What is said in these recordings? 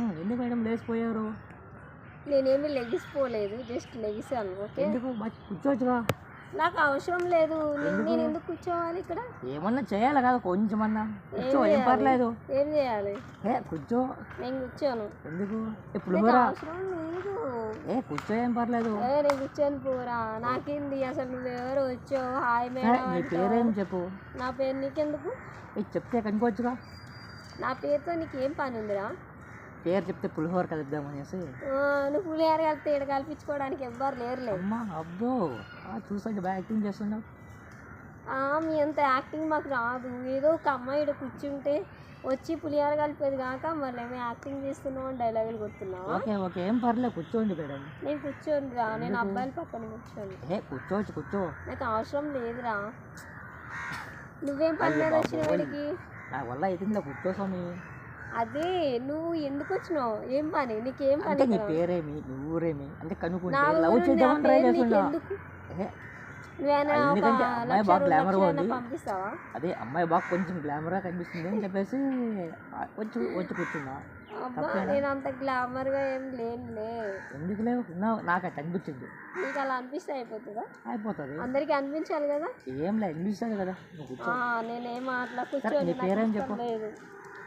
ఎందుకు మేడం లేచిపోయారు? నేనేమి లెగిసిపోలేదు, just లెగిసాను. Okay, ఎందుకు కూర్చోవచ్చుగా? నాకు అవసరం లేదు. నేను ఎందుకు కూర్చోవాలి ఇక్కడ? ఏమన్నా చేయాలి కదా కొంచెమన్నా. కూర్చో, ఏం పర్లేదు. ఏం చేయాలి? కూర్చో. నేను కూర్చోను. ఎందుకు? ఇప్పుడు అవసరం లేదు. కూర్చో, ఏం పర్లేదు. నేను కూర్చొని పోరా, నాకేంది అసలు? నువ్వెవరు వచ్చావు? Hi madam. నీ పేరేం చెప్పు. నా పేరు నీకెందుకు? చెప్తే కనుకోవచ్చుగా. నా పేరుతో నీకేం పని ఉందిరా? పేరు చెప్తే పులిహోర కలుపుదామనేసి. నువ్వు పులిహోర కలిపితే ఇక్కడ కల్పించుకోవడానికి ఎవ్వరు లేరులే. అమ్మా అబ్బో, చూసాక బాగా యాక్టింగ్ చేస్తున్నావు. మీ అంత యాక్టింగ్ మాకు రాదు. ఏదో ఒక అమ్మాయి ఇక్కడ కూర్చుంటే వచ్చి పులిహోర కలిపేది కాక మళ్ళీ ఏమో యాక్టింగ్ చేస్తున్నావు అని డైలాగులు కొడుతున్నావు. ఓకే ఓకే, ఏం పర్లేదు, కూర్చోండి మేడం. నేను కూర్చోను రా, నేను అబ్బాయిల పక్కన కూర్చోను. కూర్చోవచ్చు, కూర్చో. నాకు అవసరం లేదురా. నువ్వేం పని మీద వచ్చిన వాడికి? నా వల్ల అయితే కూర్చో స్వామి. అదే, నువ్వు ఎందుకు వచ్చినావు? ఏం పని? నీకేం పని? నీ పేరేమి, నీ ఊరేమి అంటే కనుక్కుంటే లవ్ చేద్దామని ట్రై చేస్తున్నా. అమ్మాయి బాగా గ్లామర్ గా ఉంది. పంపిస్తావా? అదే అమ్మాయి బాగా కొంచెం గ్లామర్ గా కనిపిస్తుంది అని చెప్పేసి వచ్చి కూర్చున్నా. నేను అంత గ్లామర్ గా ఏం లేనులే. ఎందుకు లేవు? నాకు అట్లా అనిపించింది. నీకు అలా అనిపిస్తే అయిపోతుందా? అయిపోతుంది. అందరికి అనిపించాలి కదా. ఏం లేదు, అనిపిస్తుంది కదా. నేనేం అట్లా కూర్చోని. నీ పేరేం చెప్పు.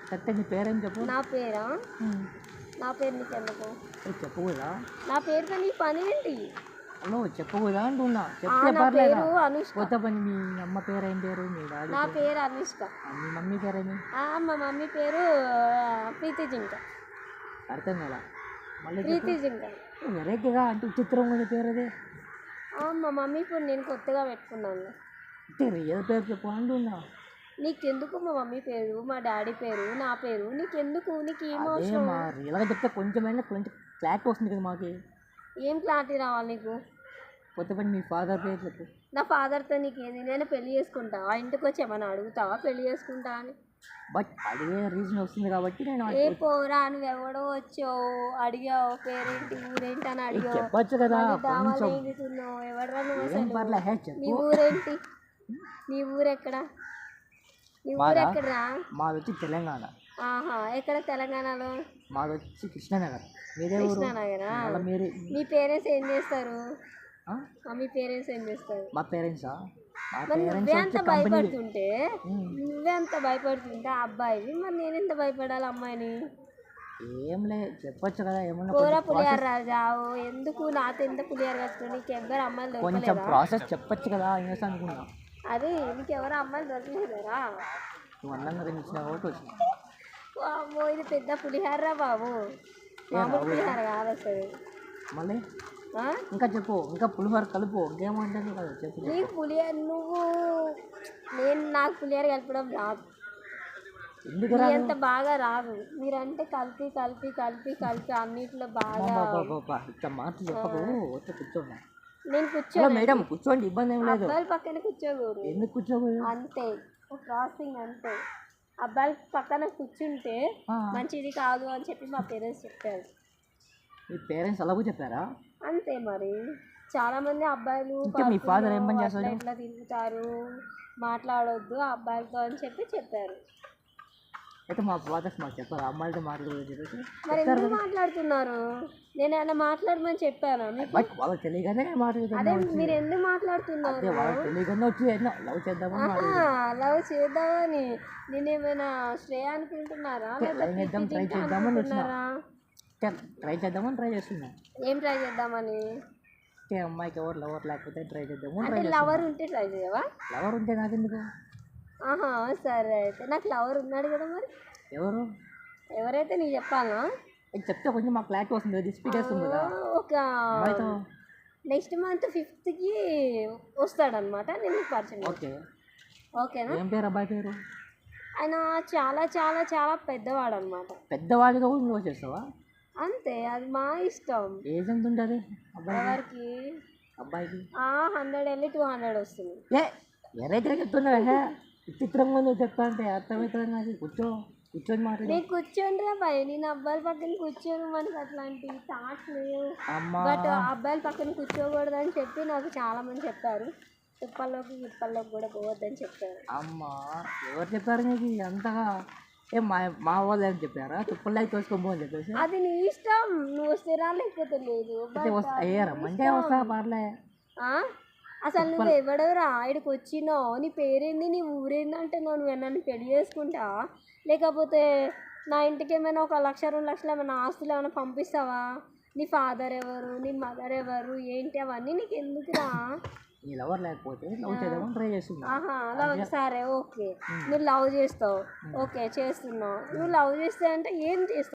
కరెక్ట్, నీ పేరేం చెప్పు. నా పేరా? నా పేరు నీకెందుకు? చెప్పు కదా. నా పేరుతో నీ పని ఏంటి? నువ్వు చెప్పకూడదా అంటున్నా. చెప్తే పర్లేదు. కొత్త పని. మీ అమ్మ పేరు ఏం పేరు? మీ డాడీ? నా పేరు అనుష్క. మీ మమ్మీ పేరేమి? మా మమ్మీ పేరు ప్రీతి జింక. అర్థం కదా. మళ్ళీ ప్రీతి జింక. వెరైటీగా అంటే చిత్రం ఉంది పేరు అది. మా మమ్మీ ఇప్పుడు నేను కొత్తగా పెట్టుకున్నాను. రియల్ పేరు చెప్పు అంటున్నా. నీకెందుకు మా మమ్మీ పేరు, మా డాడీ పేరు, నా పేరు నీకెందుకు? నీకు ఏం అవసరం? రియల్గా చెప్తే కొంచెం క్లారిటీ వస్తుంది కదా మాకు. ఏం క్లారిటీ రావాలి నీకు? కొత్త పని మీ ఫాదర్ పేరు చెప్పు. నా ఫాదర్తో నీకేంది? నేను పెళ్లి చేసుకుంటా. ఇంటికి వచ్చి ఏమన్నా అడుగుతావా పెళ్లి చేసుకుంటా అని? బట్ అడిగే రీజన్ వస్తుంది కాబట్టి నేను. పోరా, నువ్వు ఎవడో వచ్చావు అడిగావు పేరేంటి ఊరేంటి అని అడిగావు. చెప్పచ్చు కదా. ఎవడరా నువ్వు అసలు? నీ ఊరేంటి? నీ ఊరెక్కడ? నీ ఊరెక్కడరా? మాది వచ్చి తెలంగాణ. ఎక్కడ తెలంగాణలో? మాది వచ్చి కృష్ణానగర్. కృష్ణానగరా? మీ పేరెంట్స్ ఏం చేస్తారు? మీ పేరెంట్స్ ఏం చేస్తారు? మా పేరెంట్సా? నువ్వే అంత భయపడుతుంటే అబ్బాయివి, మరి నేను ఎంత భయపడాలి అమ్మాయిని? ఏం లేదు, చెప్పొచ్చు కదా. ఏమన్నా కూర పులిహార రాజావు ఎందుకు? నాతో ఎంత పులిహార కట్టుకుని నీకు ఎవరు అమ్మాయిలు కొంచెం ప్రాసెస్ చెప్పొచ్చు కదా అనేసి అనుకున్నా. అదే, నీకు ఎవరు అమ్మాయిలు దొరకలేదరా? నువ్వు అన్నంగా తినిచ్చిన కాబట్టి వచ్చిన. అమ్మో, ఇది పెద్ద పులిహార బాబు, మామూలు పులిహార కాదు అసలు. మళ్ళీ ఇంకా చెప్పు, ఇంకా పులిహోర కలుపు. ఇంకేమంటుంది కదా చెప్పు. నీకు పులిహోర నాకు పులిహోర కలపడం రాదు. ఎందుకు ఎంత బాగా రాదు. మీరంటే కలిపి కలిపి కలిపి కలిపి అన్నిట్లో బాగా. ఇట్లా మాటలు చెప్పకు. వచ్చి కూర్చోండి. నేను కూర్చోను మేడం, కూర్చోండి, ఇబ్బంది ఏం లేదు. అబ్బాయిల పక్కన కూర్చోకూడదు. ఎందుకు కూర్చోకూడదు? అంతే, ప్రాసెసింగ్ అంతే. అబ్బాయిల పక్కన కూర్చుంటే మంచిది కాదు అని చెప్పి మా పేరెంట్స్ చెప్పారు. మీ పేరెంట్స్ అలాగూ చెప్పారా? అంతే మరి. చాలా మంది అబ్బాయిలు మీ ఫాదర్ ఏం పని చేస్తారు? ఇట్లా తిరుగుతారు, మాట్లాడొద్దు అబ్బాయిలతో అని చెప్పారు. అయితే మా ఫాదర్స్ మాకు చెప్పారు అమ్మాయిలతో మాట్లాడదు. మరి ఎందుకు మాట్లాడుతున్నారు? నేను ఏమైనా మాట్లాడమని చెప్పాను? వాళ్ళకి తెలియగానే మాట్లాడుతున్నారు. అదే, మీరు ఎందుకు మాట్లాడుతున్నారు? వాళ్ళకి తెలియగానే వచ్చి లవ్ చేద్దామని. లవ్ చేద్దామని నేనేమైనా శ్రేయ అనుకుంటున్నారా? ట్రై చేద్దామని ట్రై చేస్తున్నా. ఏం ట్రై చేద్దామని? అమ్మాయికి ఎవరు లవర్ లేకపోతే ట్రై చేద్దాము. లవర్ ఉంటే ట్రై చేయవా? లవర్ ఉంటే నాకెందుకు? సరే, అయితే నాకు లవర్ ఉన్నాడు కదా. మరి ఎవరైతే నీకు చెప్పాలా? చెప్తే కొంచెం మాకు క్లారిటీ వస్తుంది. స్పీడ్ వస్తుంది కదా. ఒక నెక్స్ట్ మంత్ 5th వస్తాడనమాట. నేను పరిచయం. ఓకేనా? ఏం పేరు అబ్బాయి పేరు? ఆయన చాలా చాలా చాలా పెద్దవాడు అనమాట. పెద్దవాడితో నువ్వు చేస్తావా? అంతే, అది మా ఇష్టం. ఏజ్ ఎంత ఉంటుంది ఎవరికి? అబ్బాయికి 100 వెళ్ళి 200 వస్తుంది. ఎవరైతే చెప్తున్నావా? విచిత్రంగా నువ్వు చెప్తా అంటే అర్థమవుతుంది నాకు. కూర్చొని మాట్లాడు. నేను కూర్చోండి అబ్బాయి, నేను అబ్బాయిల పక్కన కూర్చోను. మనకి అట్లాంటి థాట్స్ లేవు. బట్ అబ్బాయిల పక్కన కూర్చోకూడదు అని చెప్పి నాకు చాలా మంది చెప్పారు. తుప్పల్లోకి కూడా పోవద్దని చెప్పారు. అమ్మా, ఎవరు చెప్పారు నీకు అంతగా? ఏం మా వాళ్ళు ఏం చెప్పారా తుప్పల్లాగా తోసుకోబోని చెప్పేసి అది నీ ఇష్టం, నువ్వు వస్తేరా లేకపోతే లేదు. అయితే అయ్యారా మంచిగా వస్తా పర్లే. ఆ? అసలు నువ్వు ఎవడవురా ఇక్కడికి వచ్చినావు, నీ పేరేంది, నీ ఊరేంది అంటే నువ్వు నన్ను పెళ్లి చేసుకుంటా, లేకపోతే నా ఇంటికి ఏమైనా 1 లక్ష 2 లక్షలు ఏమైనా ఆస్తులు ఏమైనా పంపిస్తావా? నీ ఫాదర్ ఎవరు, నీ మదర్ ఎవరు, ఏంటి అవన్నీ నీకు ఎందుకురా? నీ లవర్ లేకపోతే లవ్ చేద్దామని ట్రై చేస్తున్నా. ఆహా, లవ్ సరే ఓకే, నువ్వు లవ్ చేస్తావు, ఓకే చేస్తున్నావు. నువ్వు లవ్ చేస్తే అంటే ఏం చేస్తావు?